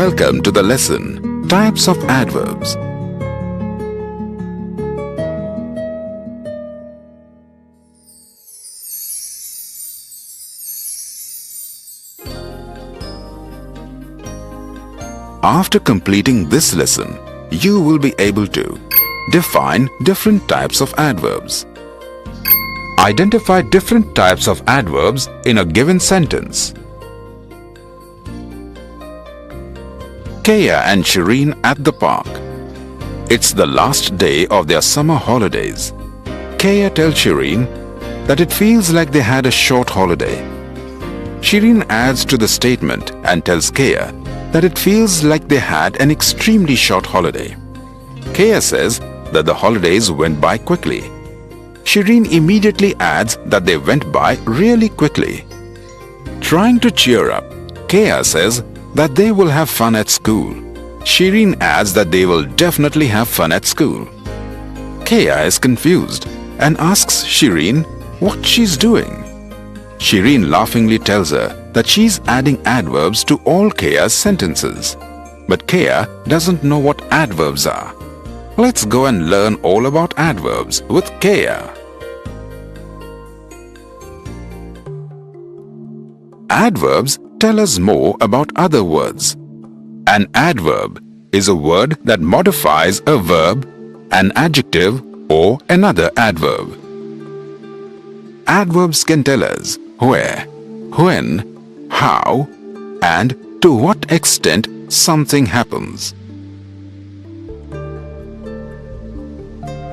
Welcome to the lesson, Types of Adverbs. After completing this lesson, you will be able to define different types of adverbs. Identify different types of adverbs in a given sentence. Kaya and Shireen at the park. It's the last day of their summer holidays. Kaya tells Shireen that it feels like they had a short holiday. Shireen adds to the statement and tells Kaya that it feels like they had an extremely short holiday. Kaya says that the holidays went by quickly. Shireen immediately adds that they went by really quickly. Trying to cheer up, Kaya says that they will have fun at school. Shireen adds that they will definitely have fun at school. Kaya is confused and asks Shireen what she's doing. Shireen laughingly tells her that she's adding adverbs to all Kaya's sentences. But Kaya doesn't know what adverbs are. Let's go and learn all about adverbs with Kaya. Adverbs tell us more about other words. An adverb is a word that modifies a verb, an adjective, or another adverb. Adverbs can tell us where, when, how, and to what extent something happens.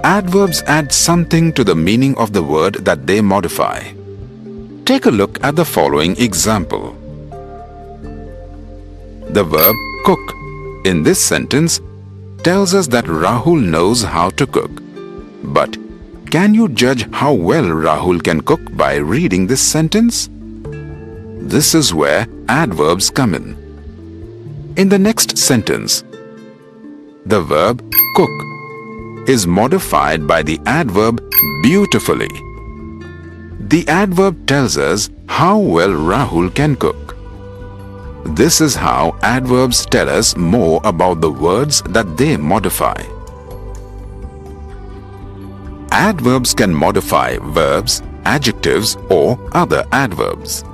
Adverbs add something to the meaning of the word that they modify. Take a look at the following example. The verb cook in this sentence tells us that Rahul knows how to cook. But can you judge how well Rahul can cook by reading this sentence? This is where adverbs come in. In the next sentence, the verb cook is modified by the adverb beautifully. The adverb tells us how well Rahul can cook. This is how adverbs tell us more about the words that they modify. Adverbs can modify verbs, adjectives, or other adverbs.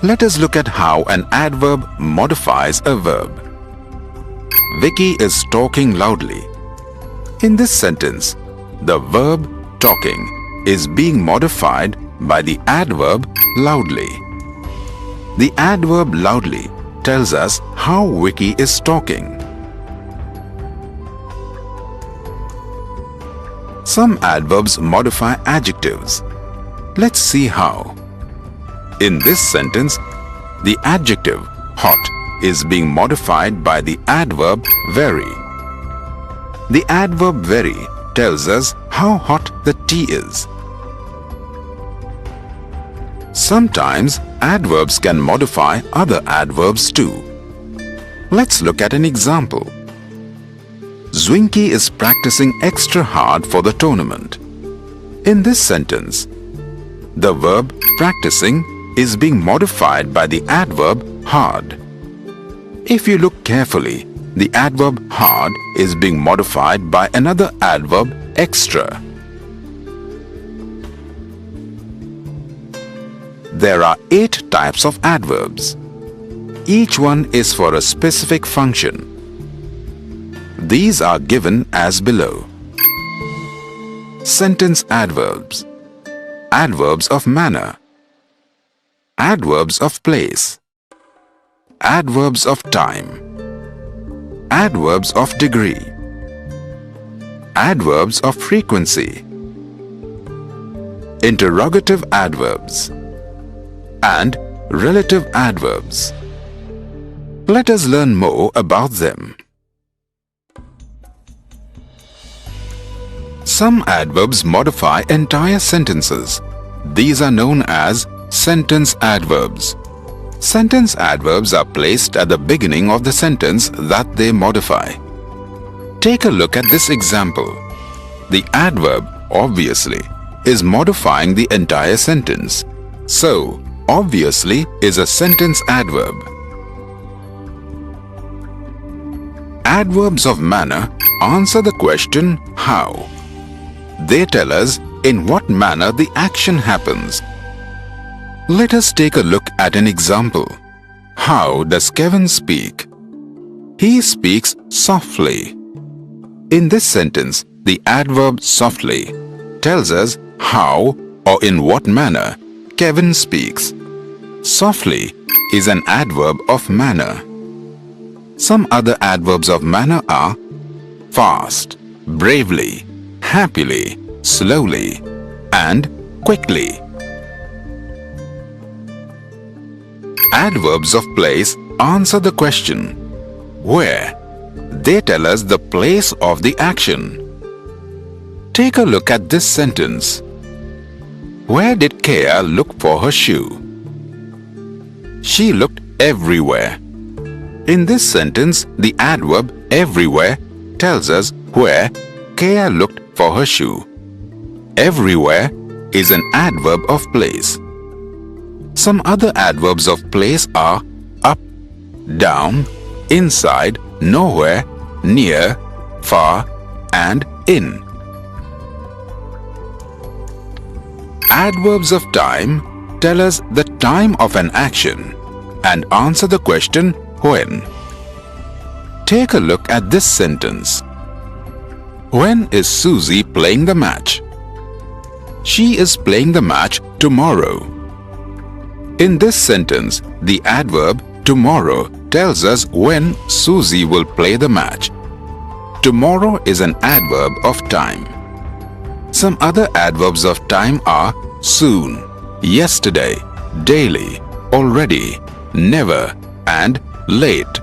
Let us look at how an adverb modifies a verb. Vicky is talking loudly. In this sentence, the verb talking is being modified by the adverb loudly. The adverb loudly tells us how Vicky is talking. Some adverbs modify adjectives. Let's see how. In this sentence, the adjective hot is being modified by the adverb very. The adverb very tells us how hot the tea is. Sometimes adverbs can modify other adverbs too. Let's look at an example. Zwinky is practicing extra hard for the tournament. In this sentence, the verb practicing is being modified by the adverb hard. If you look carefully, the adverb hard is being modified by another adverb extra. There are 8 types of adverbs. Each one is for a specific function. These are given as below. Sentence adverbs. Adverbs of manner. Adverbs of place. Adverbs of time. Adverbs of degree. Adverbs of frequency. Interrogative adverbs. And relative adverbs. Let us learn more about them. Some adverbs modify entire sentences. These are known as sentence adverbs. Sentence adverbs are placed at the beginning of the sentence that they modify. Take a look at this example. The adverb obviously is modifying the entire sentence. So, obviously is a sentence adverb. Adverbs of manner answer the question how. They tell us in what manner the action happens. Let us take a look at an example. How does Kevin speak? He speaks softly. In this sentence, the adverb softly tells us how or in what manner Kevin speaks. Softly is an adverb of manner. Some other adverbs of manner are fast, bravely, happily, slowly, and quickly. Adverbs of place answer the question where. They tell us the place of the action. Take a look at this sentence. Where did Kea look for her shoe? She looked everywhere. In this sentence, the adverb everywhere tells us where Kea looked for her shoe. Everywhere is an adverb of place. Some other adverbs of place are up, down, inside, nowhere, near, far, and in. Adverbs of time tell us the time of an action and answer the question when. Take a look at this sentence. When is Susie playing the match? She is playing the match tomorrow. In this sentence, the adverb tomorrow tells us when Susie will play the match. Tomorrow is an adverb of time. Some other adverbs of time are soon, yesterday, daily, already, never, and late.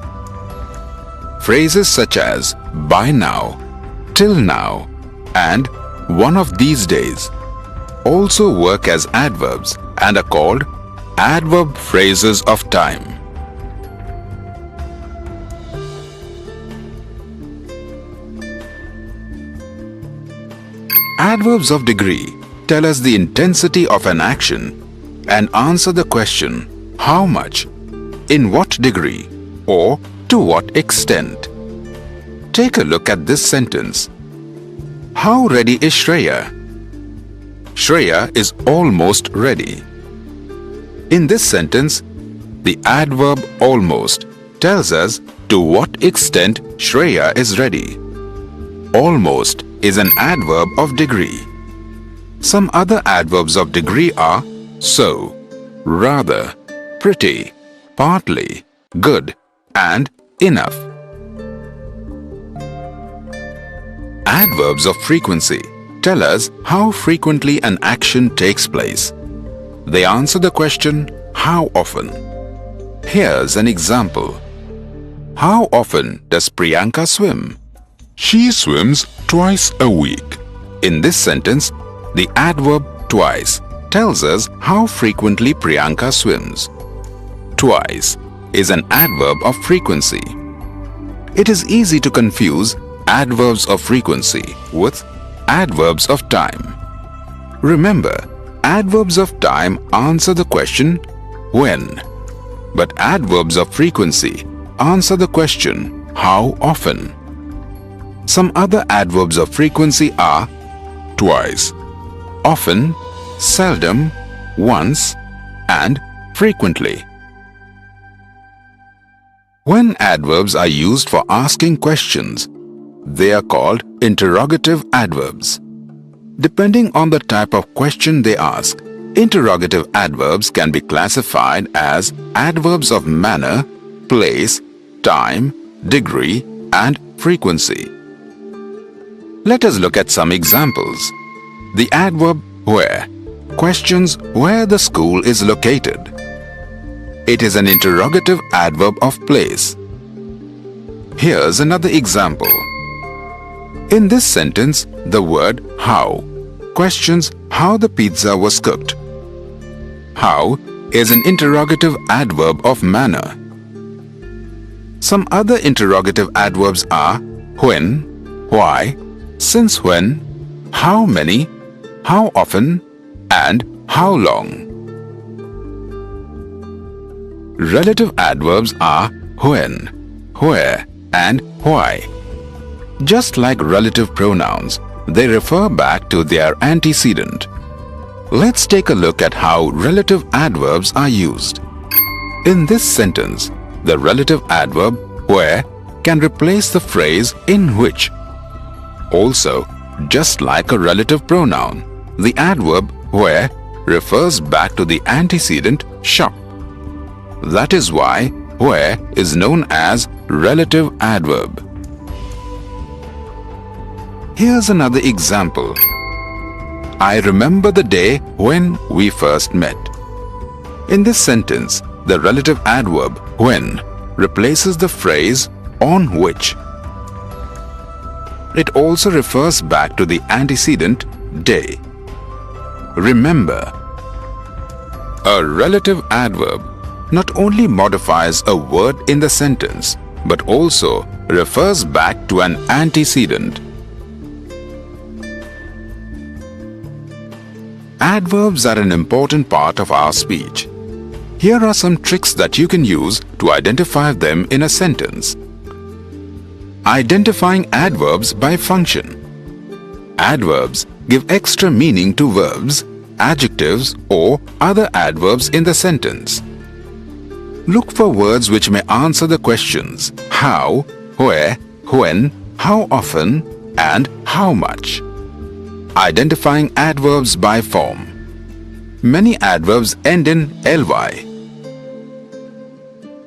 Phrases such as by now, till now, and one of these days also work as adverbs and are called adverb phrases of time. Adverbs of degree tell us the intensity of an action and answer the question how much, in what degree, or to what extent. Take a look at this sentence. How ready is Shreya? Shreya is almost ready. In this sentence, the adverb almost tells us to what extent Shreya is ready. Almost is an adverb of degree. Some other adverbs of degree are so, rather, pretty, partly, good, and enough. Adverbs of frequency tell us how frequently an action takes place. They answer the question how often. Here's an example. How often does Priyanka swim? She swims twice a week. In this sentence, the adverb twice tells us how frequently Priyanka swims. Twice is an adverb of frequency. It is easy to confuse adverbs of frequency with adverbs of time. Remember, adverbs of time answer the question when, but adverbs of frequency answer the question how often. Some other adverbs of frequency are twice, often, seldom, once, and frequently. When adverbs are used for asking questions, they are called interrogative adverbs. Depending on the type of question they ask, interrogative adverbs can be classified as adverbs of manner, place, time, degree, and frequency. Let us look at some examples. The adverb where questions where the school is located. It is an interrogative adverb of place. Here's another example. In this sentence, the word how questions how the pizza was cooked. How is an interrogative adverb of manner. Some other interrogative adverbs are when, why, since when, how many, how often, and how long. Relative adverbs are when, where, and why. Just like relative pronouns, they refer back to their antecedent. Let's take a look at how relative adverbs are used. In this sentence, the relative adverb where can replace the phrase in which. Also, just like a relative pronoun, the adverb where refers back to the antecedent shop. That is why where is known as relative adverb. Here's another example. I remember the day when we first met. In this sentence, the relative adverb when replaces the phrase on which. It also refers back to the antecedent day. Remember, a relative adverb not only modifies a word in the sentence but also refers back to an antecedent. Adverbs are an important part of our speech. Here are some tricks that you can use to identify them in a sentence. Identifying adverbs by function. Adverbs give extra meaning to verbs, adjectives, or other adverbs in the sentence. Look for words which may answer the questions how, where, when, how often, and how much. Identifying adverbs by form. Many adverbs end in ly.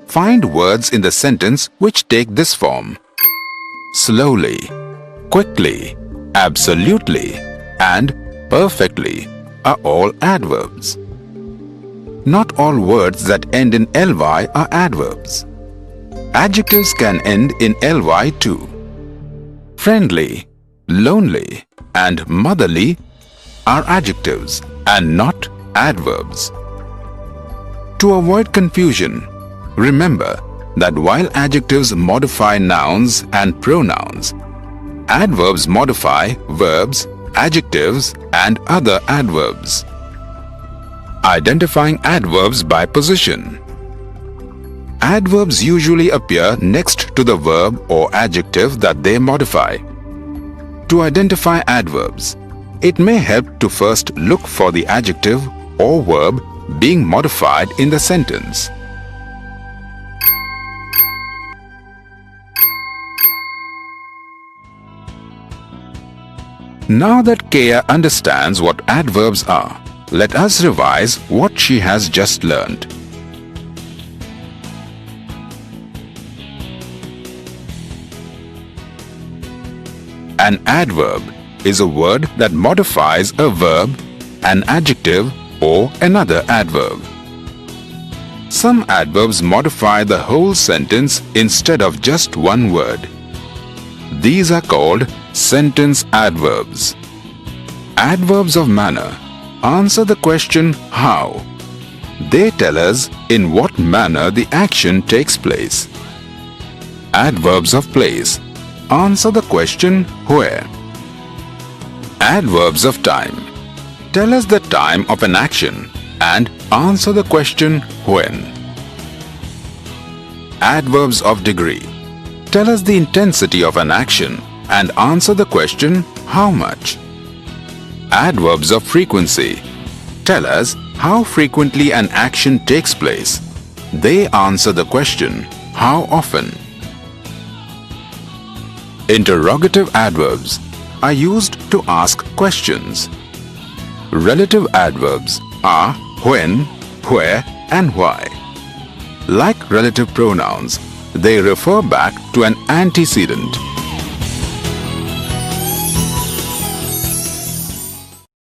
Find words in the sentence which take this form. Slowly, quickly, absolutely, and perfectly are all adverbs. Not all words that end in ly are adverbs. Adjectives can end in ly too. Friendly, lonely, and motherly are adjectives and not adverbs. To avoid confusion, remember that while adjectives modify nouns and pronouns, adverbs modify verbs, adjectives, and other adverbs. Identifying adverbs by position. Adverbs usually appear next to the verb or adjective that they modify. To identify adverbs, it may help to first look for the adjective or verb being modified in the sentence. Now that Kaya understands what adverbs are, let us revise what she has just learned. An adverb is a word that modifies a verb, an adjective, or another adverb. Some adverbs modify the whole sentence instead of just one word. These are called sentence adverbs. Adverbs of manner answer the question how. They tell us in what manner the action takes place. Adverbs of place answer the question where. Adverbs of time tell us the time of an action and answer the question when. Adverbs of degree tell us the intensity of an action and answer the question how much. Adverbs of frequency tell us how frequently an action takes place. They answer the question how often. Interrogative adverbs are used to ask questions. Relative adverbs are when, where, and why. Like relative pronouns, they refer back to an antecedent.